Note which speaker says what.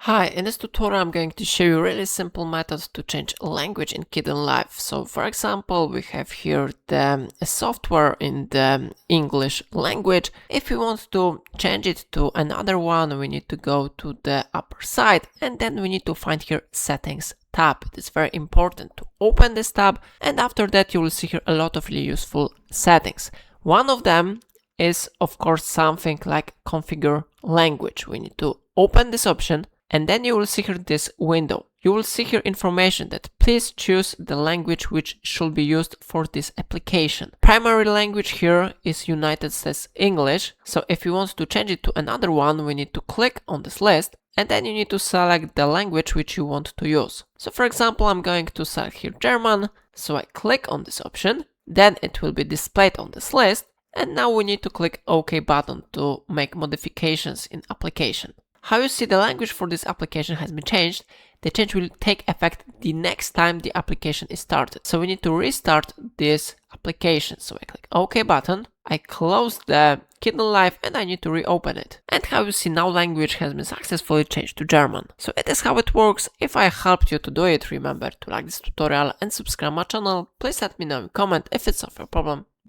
Speaker 1: Hi, in this tutorial I'm going to show you really simple methods to change language in Kdenlive. So for example, we have here the software in the English language. If we want to change it to another one, we need to go to the upper side and then we need to find here settings tab. It is very important to open this tab, and after that you will see here a lot of really useful settings. One of them is of course something like configure language. We need to open this option. And then you will see here this window. You will see here information that please choose the language which should be used for this application. Primary language here is United States English. So if you want to change it to another one, we need to click on this list and then you need to select the language which you want to use. So for example, I'm going to select here German. So I click on this option, then it will be displayed on this list. And now we need to click OK button to make modifications in application. How you see the language for this application has been changed. The change will take effect the next time the application is started. So we need to restart this application. So I click OK button, I close the Kdenlive and I need to reopen it. And how you see now language has been successfully changed to German. So it is how it works. If I helped you to do it, remember to like this tutorial and subscribe my channel. Please let me know in comment if it's of your problem.